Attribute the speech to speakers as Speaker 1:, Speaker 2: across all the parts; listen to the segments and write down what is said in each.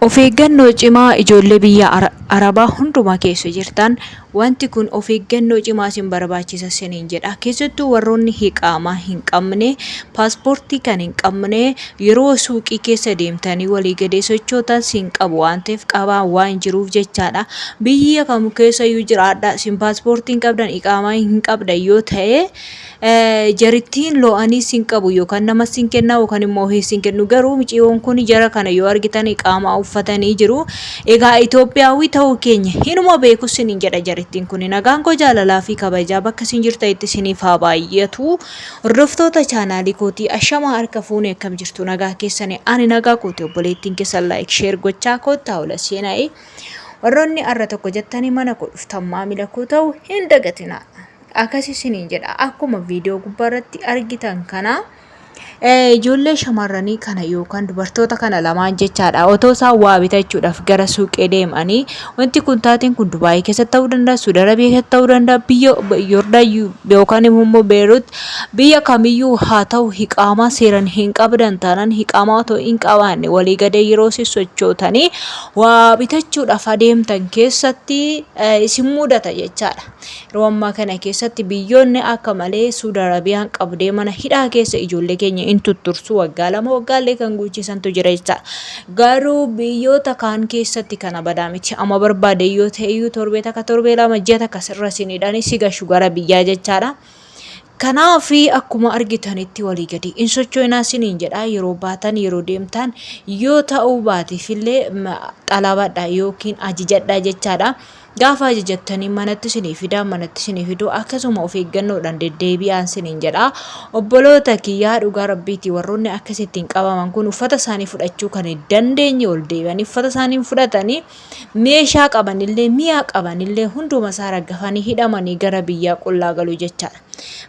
Speaker 1: Of eeggannoo cimaa ijoollee biyya Arabaa hundumaa keessa jirtan wanti kun of eeggannoo cimaa isin barbaachisa isiniin jedha. Keessattuu warroonni iqaamaa hin qabne, paaspoortii kan hin qabne yeroo suuqii keessa deemtanii walii gadi sochootan sin qabu waan ta'eef qabaa waan jiruuf jechaadha. Biyya kam keessa iyyuu jiraadha isin paaspoortiin qabdan iqaamaa hin qabdan yoo ta'e jarittiin lo'anii sin qabu yookaan nama sin kenna yookaan immoo sin kennu garuu miciiwwan kun jara kana yoo argitan iqaamaa uffatanii jiru. Egaa Itoophiyaawii ta'uu keenya hinuma beeku sinin jedha jarittiin kun. Nagaan koo jaalalaa fi kabajaa bakka isin jirtanitti isiniif haa baay'atu. Hordoftoota chaanaalii kootii ashamaa harka fuunee akkam jirtu nagaa keessanii ani nagaa kooti obboleettiin keessan like share gochaa koottaa ola seenaa. Warroonni arra tokko jettanii mana koo dhuftan maamila koo ta'u hin dagatinaa. Akkasii isiniin jedha akkuma viidiyoo gubbaarratti argitan kana ijoollee shamarranii kana yookaan dubartoota kana lamaan jechaadha otoo isaan waa bitachuudhaaf gara suuqee deemanii wanti kun taateen kun Dubaayii keessatti ta'uu danda'a, Suudi Arabiyaa keessatti ta'uu danda'a, biyya Yoordaan yookaan immoo Beerut biyya kamiyyuu haa ta'u iqaamaa seeran hin qabdan taanaan iqaamaa otoo hin qabaanne walii gadee yeroo sochootanii waa bitachuudhaaf adeemtan keessatti isin mudata jechaadha. Yeroo ammaa kana keessatti biyyoonni akka malee Suudi Arabiyaan qabdee mana hidhaa keessa ijoollee keenya intuttursu waggaa lama waggaallee kan guuchisantu jira jechaadha. Garuu biyyoota kaan keessatti kana badaa miti. Amma barbaade yoo ta'e iyyuu torbee takka torbee lama ji'a takka sirra sinidhani si gashu gara biyyaa jechaadha. Kanaaf akkuma argitanitti walii gadi in socho'inaa siniin jedha yeroo baatan yeroo deemtan yoo ta'uu baatiifillee xalabaadha yookiin ajajadha jechaadha. Gaafa ajajattanii manatti isinii fidaa manatti isinii fiduu akkasuma of eeggannoodhaan deddeebi'aan siniin jedha. Obboloota kiyyaa dhugaa rabbiitii warroonni akkasittiin qabaman kun uffata isaanii fudhachuu kan hin dandeenye ol deebi'anii uffata isaanii fudhatanii meeshaa qabanillee mi'a qabanillee hunduma isaa raggafanii hidhamanii gara biyyaa qullaa galuu jechaadha.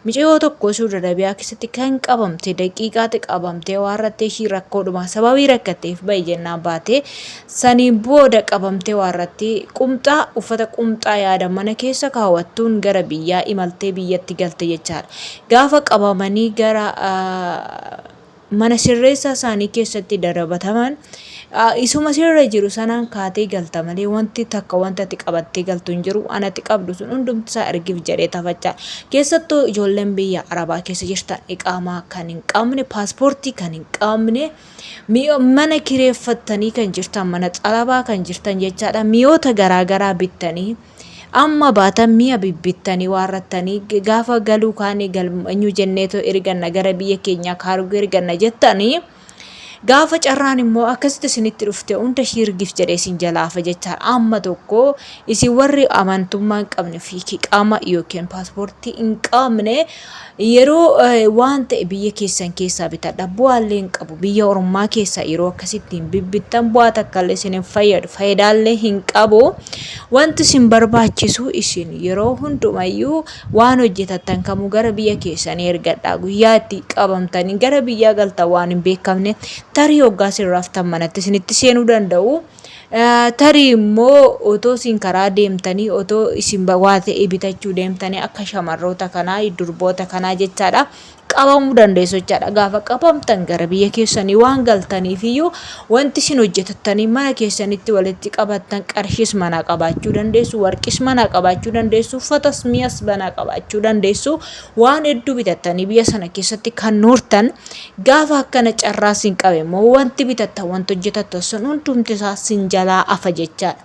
Speaker 1: Miciyoo tokko Suudi Arabiyaa keessatti kan qabamte daqiiqaatti qabamte waan rattee ishii rakkoodhuma sababii rakkatteef baay'ee jennaan baate saniin booda qabamte waan rattee qumxaa uffata qumxaa yaada mana keessa kaawwattuun gara biyyaa imaltee biyyatti galte jechaadha. Gaafa qabamanii gara mana sirreessaa isaanii keessatti darabataman isuma sirra jiru sanaan kaatee galta malee wanti takka wanta ati qabattee galtu hin jiru anatti qabdu sun hundumti isaa ergiif jedhee tafachaa. Keessattuu ijoolleen biyya Arabaa keessa jirtan iqaamaa kan hin qabne paaspoortii kan hin qabne mana kireeffattanii kan jirtan mana xalabaa kan jirtan jechaadha. Mi'oota garaagaraa bittanii amma baatan mi'a bibbittanii warrattanii gaafa galuu kaanii galmanyuu jenneetoo erganna gara biyya keenyaa kaaruu erganna jettanii gaafa carraan immoo akkasitti isinitti dhufte hunda shirgif jedhee isin jalaafa jechaadha. Amma tokko isin warri amantummaa hin qabne fi iqaamaa yookiin paaspoortii hin qabne yeroo waan ta'e biyya keessan keessaa bitadha bu'aallee hin qabu. Biyya ormaa keessa yeroo akkasittiin bibbittan bu'aa takkaallee isin hin fayyadu faayidaallee hin qabu. Wanti isin barbaachisu isin yeroo hundumayyuu waan hojjetattan kamuu gara biyya keessanii ergadhaa. Guyyaa itti qabamtanii gara biyyaa galtan waan hin beekamne tarii hoggaa sirraaftan manatti isinitti seenuu danda'u. Tarii immoo otoo isin karaa deemtanii otoo isin waa ta'e bitachuu deemtanii akka shamarroota kanaa durboota kanaa jechaadha qabamuu dandeessu jechaadha. Gaafa qabamtan gara biyya keessanii waan galtaniif iyyuu wanti isin hojjetattanii mana keessanitti walitti qabattan qarshiis mana qabaachuu dandeessu, warqis mana qabaachuu dandeessu, uffatas mi'as mana qabaachuu dandeessu. Waan hedduu bitattanii biyya sana keessatti kan nuurtan gaafa akkana carraas hin qabe immoo wanti bitattan wanti hojjetattan sun hundumti isaa sin jalaa afa jechaadha.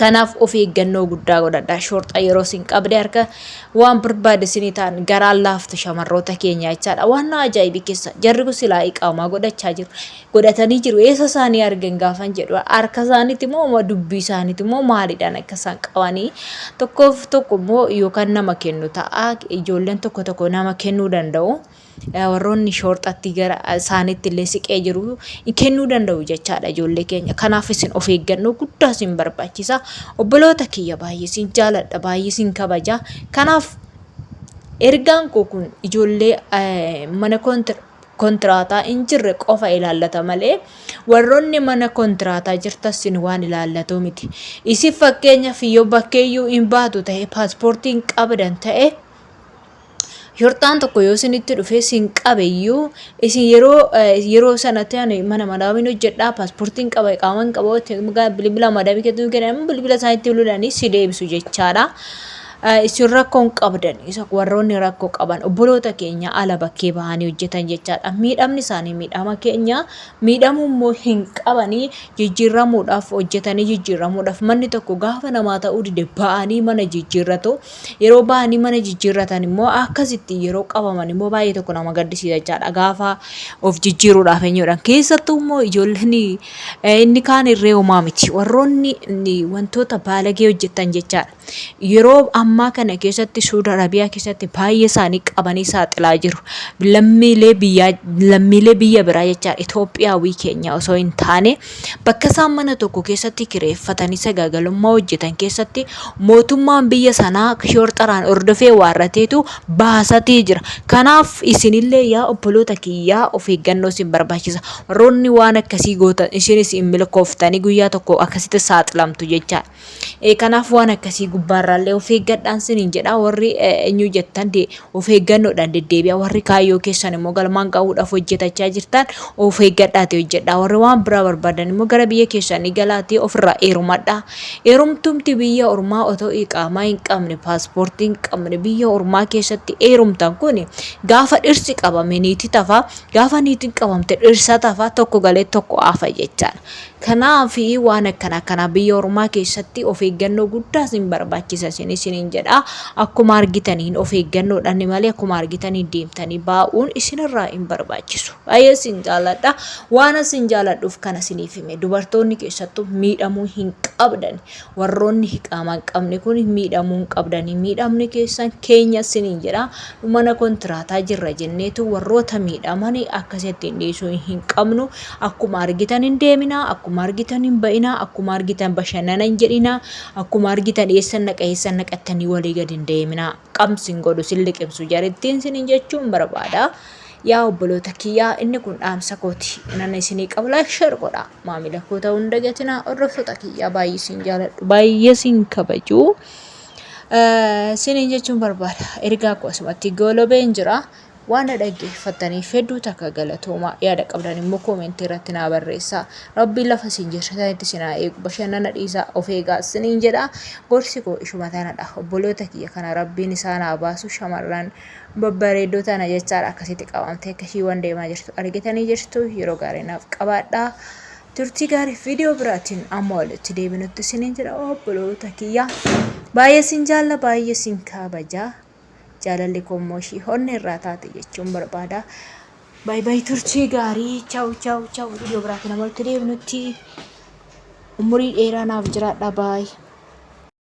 Speaker 1: Kanaaf of eeggannoo guddaa godhadhaa. Shorxa yeroo sin qabde harka waan barbaade isinii ta'an garaan laaftu shamarroota keenya jechaadha. Waan ajaa'ibii keessa jarri kun silaa iqaamaa godhachaa jiru. Godhatanii jiru. Eessa isaanii argan gaafan jedhu harka isaaniitti moo dubbii isaaniitti moo maaliidhaan akka isaan qabanii tokkoof tokko immoo yookaan nama kennu ta'a. Ijoolleen tokko tokko nama kennuu danda'u. Warroonni shorxatti gara isaaniitti illee siqee jiru kennuu danda'u jechaadha ijoollee keenya. Kanaaf isin of eeggannoo guddaa isin barbaachisa. Obboloota kiyya baay'ee isin jaaladha baay'ee isin kabaja. Kanaaf ergaan koo kun ijoollee mana kontiraataa hin jirre qofa ilaallata malee warroonni mana kontiraataa jirtan waan ilaallatu miti. Isin fakkeenyaaf yoo bakkeeyyuu hin baatu ta'e paaspoortiin qabdan ta'e Shortaan tokko yoo isinitti dhufee sin qabeyyuu isin yeroo sanatti ani mana madaamiin hojjedhaa paaspoortiin qaba qaaman qaba bilbila madaamii keessatti kennamu bilbila isaaniitti bilbilanii si deebisu jechaadha. Isin rakkoon qabdan isa warroonni rakkoo qaban obboloota keenya ala bakkee bahanii hojjetan jechaadha. Miidhamni isaanii miidhama keenya miidhamuu immoo hin qabanii jijjiiramuudhaaf hojjetanii jijjiiramuudhaaf manni tokko gaafa namaa ta'uu dide bahanii mana jijjiirratu yeroo bahanii mana jijjiirratan immoo akkasitti yeroo qabaman immoo baay'ee tokko nama gaddisiisa jechaadha. Gaafa of jijjiiruudhaaf eenyuudhaan keessattuu immoo ijoolleen inni kaan irree homaa miti warroonni wantoota baalagee hojjetan jechaadha. Yeroo ammaa kana keessatti Saudi Arabiyaa keessatti baay'ee isaanii qabanii saaxilaa jiru. Lammiilee biyya biraa jechaadha. Itoophiyaawii keenya osoo hin taane bakka isaan mana tokko keessatti kireeffatanii sagaagalummaa hojjetan keessatti mootummaan biyya sanaa shorxaraan hordofee waarrateetu baasatii jira. Kanaaf isinillee yaa obboloota kiyyaa of eeggannoo isin barbaachisa. Warroonni waan akkasii gootan isinis hin milkooftanii guyyaa tokko akkasitti saaxilamtu jechaadha. Kanaaf waan akkasii gubbaarraallee of eeggadhaan siniin jedha warri eenyu jettan of eeggannoodhaan deddeebi'a warri kaayyoo keessan immoo galmaan qabuudhaaf hojjetachaa jirtan of eeggadhaati hojjedha warri waan biraa barbaadan immoo gara biyya keessanii galaatii ofirraa heerumadha. Heerumtumti biyya ormaa otoo iqaamaa hin qabne paaspoortii hin qabne biyya ormaa keessatti heerumtan kun gaafa dhirsi qabame niitii tafa gaafa niitiin qabamte dhirsa tafa tokko galee tokko hafa jechaadha. Kanaaf waan akkana biyya ormaa keessatti of eeggannoo guddaa sin barbaachisa isiniin jedha. Akkuma argitaniin of eeggannoodhaan malee akkuma argitaniin deemtanii baa'uun isinirraa hin barbaachisu. Baay'ee sin jaalladha. Waan isin jaalladhuuf kana isiniif hime dubartoonni keessattuu miidhamuu hin qabdan. Warroonni iqaamaa hin qabne kun miidhamuu hin qabdanii miidhamni keessan keenya isiniin jedha. Mana kontiraataa jirra jenneetu warroota miidhamanii akkasitti dhiisuu hin qabnu. Akkuma argitan hin deemina. Akkuma argitan hin ba'ina. Akkuma argitan bashannana hin jedhina. Akkuma argitan eessan naqattanii walii gadi hin deemina. Qamsin godhu sin liqimsu jarittiin sinin jechuun barbaada. Yaa obboloota kiyyaa inni kun dhaamsa kooti. Nan isinii qabla share godha. Maamila koo ta'uu hin dagatinaa. Hordoftoota kiyyaa baay'ee sin jaalladhu. Baay'ee sin kabaju. Sinin jechuun barbaada. Ergaa koo asumatti goolabeen jira. Waan dhaggeeffataniif hedduu takka galatoomaa yaada qabdan immoo koomentii irratti naa barreessaa. Rabbiin lafa isin jirtanitti sinaa eegu bashannana dhiisaa of eegaa isiniin jedha. Gorsi koo ishuma tanadha. Obboloota kiyya kana Rabbiin isaan haa baasu shamarran babbareeddoo tana jechaadha akkasitti qabamtee akkasiiwwan deemaa jirtu argitanii jirtu yeroo gaarii naaf qabaadhaa. Turtii gaarii viidiyoo biraatiin amma walitti deebinutti isiniin jedha obboloota kiyya. Baay'ee sin jaalla baay'ee sin kabaja. Jaalalli koommoshii honne irraa taate jechuun barbaada. Baay'ee turtii gaarii ciao viidiyoo biraatiin amma walitti deebinutti umurii dheeraa naaf jiraadha baay'ee.